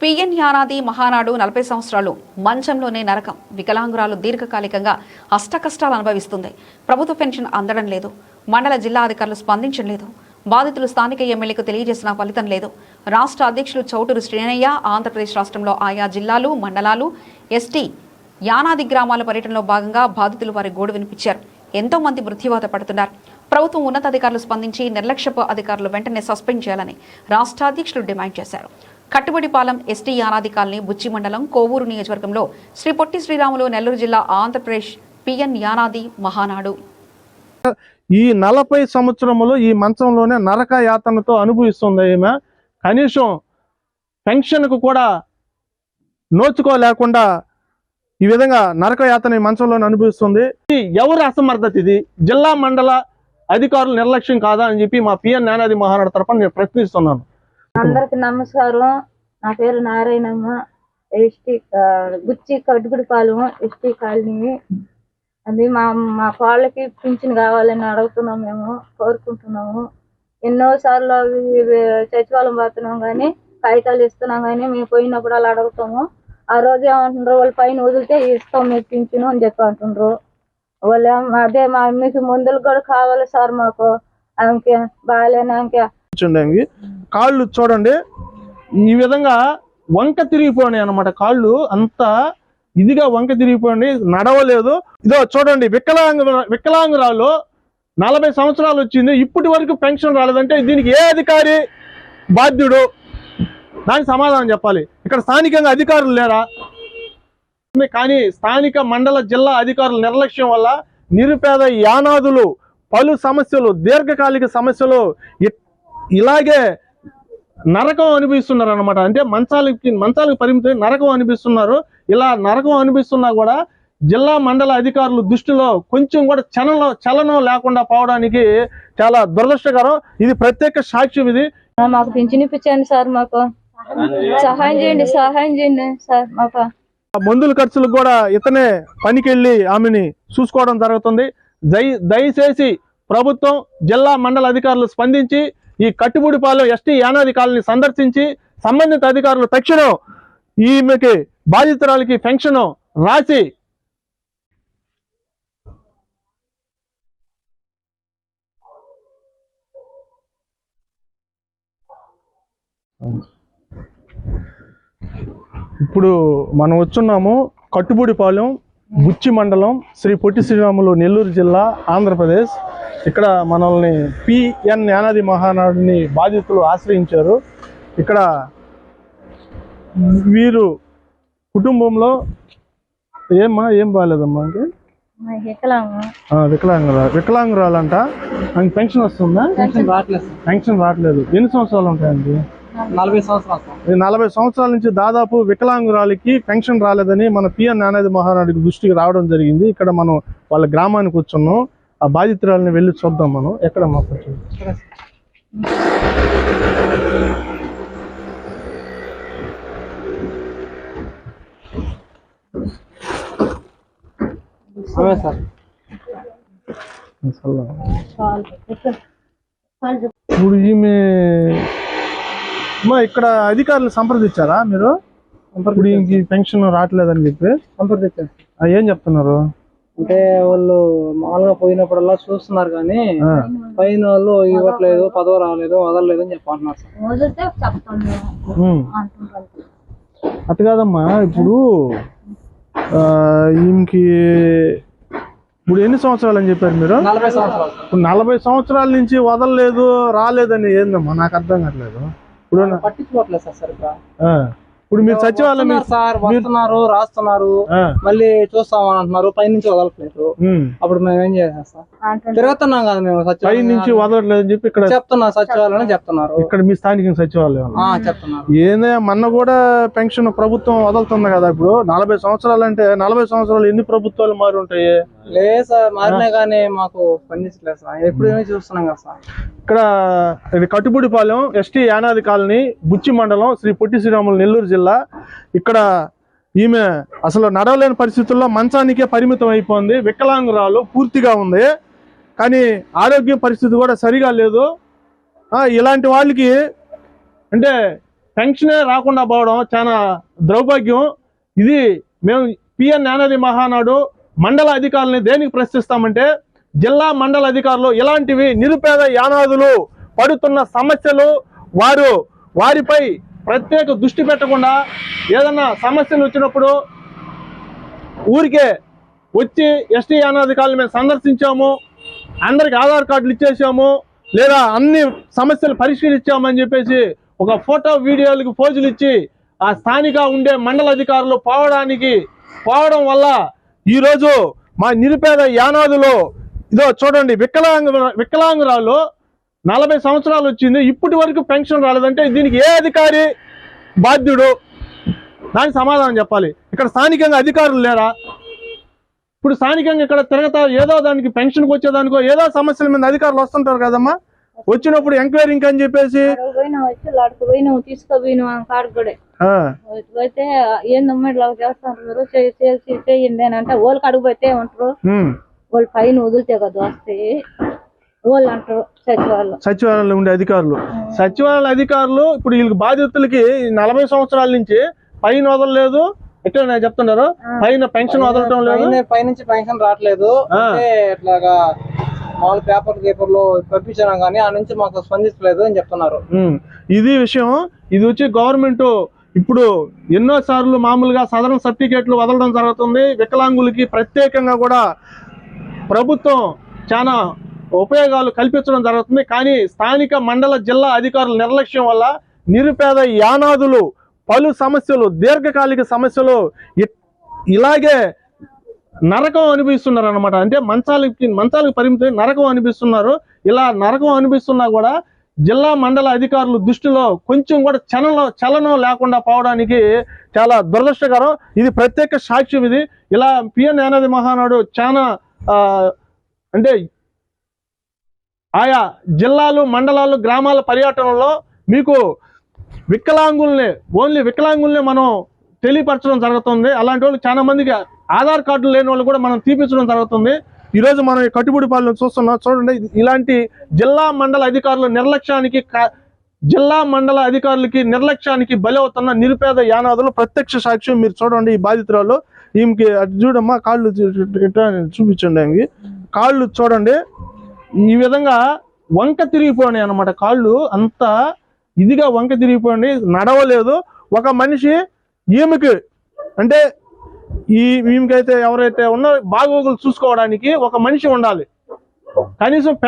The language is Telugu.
పిఎన్ యానాది మహానాడు 40 సంవత్సరాలు మంచంలోనే నరకం. వికలాంగురాలు దీర్ఘకాలికంగా అష్టకష్టాలు అనుభవిస్తుంది. ప్రభుత్వ పెన్షన్ అందడం లేదు. మండల జిల్లా అధికారులు స్పందించడం లేదు. బాధితులు స్థానిక ఎమ్మెల్యేకు తెలియజేసిన ఫలితం లేదు. రాష్ట్ర అధ్యక్షులు చౌటూరు శ్రీనయ్య ఆంధ్రప్రదేశ్ రాష్ట్రంలో ఆయా జిల్లాలు మండలాలు ఎస్టీ యానాది గ్రామాల పర్యటనలో భాగంగా బాధితులు వారి గోడు వినిపించారు. ఎంతో మంది మృత్యువాత పడుతున్నారు. ప్రభుత్వం ఉన్నతాధికారులు స్పందించి నిర్లక్ష్యపు అధికారులు వెంటనే సస్పెండ్ చేయాలని రాష్ట్ర అధ్యక్షులు డిమాండ్ చేశారు. కట్టుబడిపాలెం ఎస్టీ యానాది కాలనీ బుచ్చి మండలం కోవూరు నియోజకవర్గంలో శ్రీ పొట్టి శ్రీరాములు నెల్లూరు జిల్లా ఆంధ్రప్రదేశ్ పిఎన్ యానాది మహానాడు. ఈ 40 సంవత్సరములు ఈ మంచంలోనే నరక యాతనతో అనుభవిస్తుంది. ఈమె కనీసం పెన్షన్కు కూడా నోచుకోలేకుండా ఈ విధంగా నరక యాతన ఈ మంచంలోనే అనుభవిస్తుంది. ఎవరు అసమర్థత? ఇది జిల్లా మండల అధికారులు నిర్లక్ష్యం కాదా అని చెప్పి మా పిఎన్ యానాది మహానాడు తరఫున నేను ప్రశ్నిస్తున్నాను. అందరికి నమస్కారం. నా పేరు నారాయణమ్మ. ఎస్టీ గుచ్చి కట్టుబడిపాలెం ఎస్టీ కాలనీ. అది మా వాళ్ళకి పింఛన్ కావాలని అడుగుతున్నాం, మేము కోరుకుంటున్నాము. ఎన్నోసార్లు సచివాలయం పోతున్నాం కానీ కాగితాలు ఇస్తున్నాం కానీ మేము పోయినప్పుడు అలా అడుగుతాము. ఆ రోజు ఏమంటుండ్రు, వాళ్ళ పైన వదిలితే ఇస్తాం మీకు పింఛను అని చెప్పి అంటుండ్రు. వాళ్ళు అదే మీకు మందులు కూడా కావాలి సార్, మాకు ఆమెకి బాగాలేని ఆమెకి కాళ్ళు చూడండి ఈ విధంగా వంక తిరిగిపోయినాయి అన్నమాట. కాళ్ళు అంతా ఇదిగా వంక తిరిగిపోయింది, నడవలేదు. ఇదో చూడండి, వికలాంగురాలు 40 సంవత్సరాలు వచ్చింది, ఇప్పటి వరకు పెన్షన్ రాలేదంటే దీనికి ఏ అధికారి బాధ్యుడు? దానికి సమాధానం చెప్పాలి. ఇక్కడ స్థానికంగా అధికారులు లేరా? కానీ స్థానిక మండల జిల్లా అధికారుల నిర్లక్ష్యం వల్ల నిరుపేద యానాదులు పలు సమస్యలు, దీర్ఘకాలిక సమస్యలు ఇలాగే నరకం అనిపిస్తున్నారు అనమాట. అంటే మంచాలకు పరిమితి నరకం అనిపిస్తున్నారు. ఇలా నరకం అనిపిస్తున్నా కూడా జిల్లా మండల అధికారుల దృష్టిలో కొంచెం కూడా చలనం లేకుండా పోవడానికి చాలా దురదృష్టకరం. ఇది ప్రత్యేక సాక్ష్యం. ఇది మాకు పింఛన్ ఇప్పించండి సార్, మాకు సహాయం చేయండి సార్. మాకు మందుల ఖర్చులకు కూడా ఇతనే పనికెళ్ళి ఆమెని చూసుకోవడం జరుగుతుంది. దయచేసి ప్రభుత్వం జిల్లా మండల అధికారులు స్పందించి ఈ కట్టుబడిపాలెం ఎస్టీ యానాది కాలనీ సందర్శించి సంబంధిత అధికారులు తక్షణం ఈమెకి బాధితురాలకి పెన్షన్ రాసి ఇప్పుడు మనం వచ్చున్నాము కట్టుబడిపాలెం బుచ్చి మండలం శ్రీ పొట్టి శ్రీరాములు నెల్లూరు జిల్లా ఆంధ్రప్రదేశ్. ఇక్కడ మనల్ని పిఎన్ యానాది మహానాడుని బాధితులు ఆశ్రయించారు. ఇక్కడ వీరు కుటుంబంలో ఏం బాగాలేదమ్మా? వికలాంగురాలంట. ఆమె పెన్షన్ వస్తుందా? పెన్షన్ రావట్లేదు. ఎన్ని సంవత్సరాలు ఉంటాయండి? 40 సంవత్సరాల నుంచి దాదాపు వికలాంగురాలకి పెన్షన్ రాలేదని మన పిఎన్ యానాది మహానాడుకి దృష్టికి రావడం జరిగింది. ఇక్కడ మనం వాళ్ళ గ్రామానికి వచ్చున్నాం. ఆ బాధితురాలని వెళ్ళి చూద్దాం. మనం ఎక్కడమ్మా? ఇప్పుడు ఈమె ఇక్కడ అధికారులు సంప్రదించారా మీరు? ఇప్పుడు ఇంక పెన్షన్ రావట్లేదని చెప్పి సంప్రదించారు. ఏం చెప్తున్నారు అంటే వాళ్ళు మామూలుగా పోయినప్పుడల్లా చూస్తున్నారు కానీ పైన వాళ్ళు ఇవ్వట్లేదు, పదవి రాలేదు, వదలలేదు అని చెప్పంటున్నారు సార్. అటు కాదమ్మా, ఇప్పుడు ఈమెకి ఇప్పుడు ఎన్ని సంవత్సరాలు అని చెప్పారు మీరు? 40 సంవత్సరాలు. ఇప్పుడు 40 సంవత్సరాల నుంచి వదలలేదు రాలేదని ఏందమ్మా? నాకు అర్థం కావట్లేదు. ఇప్పుడు పట్టించుకోవట్లేదు సార్ సరిగ్గా. ఇప్పుడు మీరు సచివాలయం సార్ వస్తున్నారు, రాస్తున్నారు, మళ్ళీ చూస్తామని అంటున్నారు, పైనుంచి వదలట్లేదు. అప్పుడు మేము ఏం చేసాం సార్? తిరుగుతున్నాం కదా మేము, పై నుంచి వదలట్లేదు అని చెప్పి ఇక్కడ చెప్తున్నారు, సచివాలయం చెప్తున్నారు. ఇక్కడ మీ స్థానిక సచివాలయం చెప్తున్నారు. ఏదే మొన్న కూడా పెన్షన్ ప్రభుత్వం వదులుతుంది కదా. ఇప్పుడు 40 సంవత్సరాలు అంటే 40 సంవత్సరాలు ఎన్ని ప్రభుత్వాలు మారి ఉంటాయి? లేదు సార్, మారినా కానీ మాకు స్పందించలేదు సార్. ఎప్పుడు చూస్తున్నాం కదా సార్. ఇక్కడ ఇది కట్టుబడిపాలెం ఎస్టీ యానాది కాలనీ బుచ్చి మండలం శ్రీ పొట్టి శ్రీరాములు నెల్లూరు జిల్లా. ఇక్కడ ఈమె అసలు నడవలేని పరిస్థితుల్లో మంచానికే పరిమితం అయిపోయింది. వికలాంగురాలు పూర్తిగా ఉంది, కానీ ఆరోగ్య పరిస్థితి కూడా సరిగా లేదు. ఇలాంటి వాళ్ళకి అంటే పెన్షనే రాకుండా పోవడం చాలా దౌర్భాగ్యం. ఇది మేము పిఎన్ జ్ఞానోదయ మహానాడు మండల అధికారులని దేనికి ప్రశ్నిస్తామంటే, జిల్లా మండల అధికారులు ఇలాంటివి నిరుపేద యానాదులు పడుతున్న సమస్యలు వారిపై ప్రత్యేక దృష్టి పెట్టకుండా ఏదన్నా సమస్యలు వచ్చినప్పుడు ఊరికే వచ్చి ఎస్టీ యానాధికారులు మేము సందర్శించాము, అందరికి ఆధార్ కార్డులు ఇచ్చేసాము, లేదా అన్ని సమస్యలు పరిష్కరించామని చెప్పేసి ఒక ఫోటో వీడియోలకు పోజులు ఇచ్చి ఆ స్థానిక ఉండే మండల అధికారులు పోవడం వల్ల ఈరోజు మా నిరుపేద యానాదులు ఇదో చూడండి, వికలాంగురాలు 40 సంవత్సరాలు వచ్చింది, ఇప్పటి వరకు పెన్షన్ రాలేదంటే దీనికి ఏ అధికారి బాధ్యుడు? దానికి సమాధానం చెప్పాలి. ఇక్కడ స్థానికంగా అధికారులు లేరా? ఇప్పుడు స్థానికంగా ఇక్కడ తిరగతా ఏదో దానికి పెన్షన్కి వచ్చేదానికో ఏదో సమస్యల మీద అధికారులు వస్తుంటారు కదమ్మా, వచ్చినప్పుడు ఎంక్వైరింగ్ అని చెప్పేసి తీసుకోపోయిన కాడుకోడే అయితే ఏందమ్మా ఇట్లా చేస్తారు చేయండి అని అంటే వాళ్ళకి అడుగుపోతే ఉంటారు, వాళ్ళు పైన వదిలితే కదా వస్తే వాళ్ళు అంటారు సచివాలయంలో ఉండే అధికారులు. సచివాలయ అధికారులు ఇప్పుడు వీళ్ళకి బాధితులకి 40 సంవత్సరాల నుంచి పైన వదలలేదు, ఎట్లా నేను చెప్తున్నారు, పైన పెన్షన్ వదలటం లేదు, పైనుంచి పెన్షన్ రావట్లేదు. ఇట్లాగా మామూలు పేపర్లు పంపించాం కానీ ఆ నుంచి మాకు స్పందించలేదు అని చెప్తున్నారు. ఇది విషయం. ఇది వచ్చి గవర్నమెంట్ ఇప్పుడు ఎన్నో సార్లు మామూలుగా సదరన్ సర్టిఫికేట్లు వదలడం జరుగుతుంది. వికలాంగులకి ప్రత్యేకంగా కూడా ప్రభుత్వం చాలా ఉపయోగాలు కల్పించడం జరుగుతుంది. కానీ స్థానిక మండల జిల్లా అధికారుల నిర్లక్ష్యం వల్ల నిరుపేద యానాదులు పలు సమస్యలు, దీర్ఘకాలిక సమస్యలు ఇలాగే నరకం అనిపిస్తున్నారు అనమాట. అంటే మంచాలకు పరిమితి నరకం అనిపిస్తున్నారు. ఇలా నరకం అనిపిస్తున్నా కూడా జిల్లా మండల అధికారుల దృష్టిలో కొంచెం కూడా చలనం లేకుండా పోవడానికి చాలా దురదృష్టకరం. ఇది ప్రత్యేక సాక్ష్యం. ఇది ఇలా పిఎన్ జ్ఞానోదయ మహానాడు చాలా అంటే ఆయా జిల్లాలు, మండలాలు, గ్రామాల పర్యటనలో మీకు ఓన్లీ వికలాంగుల్ని మనం తెలియపరచడం జరుగుతుంది. అలాంటి వాళ్ళు చాలా మందికి ఆధార్ కార్డులు లేని వాళ్ళు కూడా మనం తీపించడం జరుగుతుంది. ఈరోజు మనం ఈ కట్టుబడిపాలెం చూస్తున్నాం. చూడండి, ఇలాంటి జిల్లా మండల నిర్లక్ష్యానికి బలి అవుతున్న నిరుపేద యానాదులు ప్రత్యక్ష సాక్ష్యం. మీరు చూడండి, ఈ బాధితురాలు ఈమెకి అటు చూడమ్మా, కాళ్ళు చూపించండి. ఆమెకి కాళ్ళు చూడండి, ఈ విధంగా వంక తిరిగిపోయినాయి అన్నమాట. కాళ్ళు అంత ఇదిగా వంక తిరిగిపోయింది, నడవలేదు. ఒక మనిషి ఈమెకి అంటే ఈమెకైతే ఎవరైతే ఉన్నారో బాగోగులు చూసుకోవడానికి ఒక మనిషి ఉండాలి. కనీసం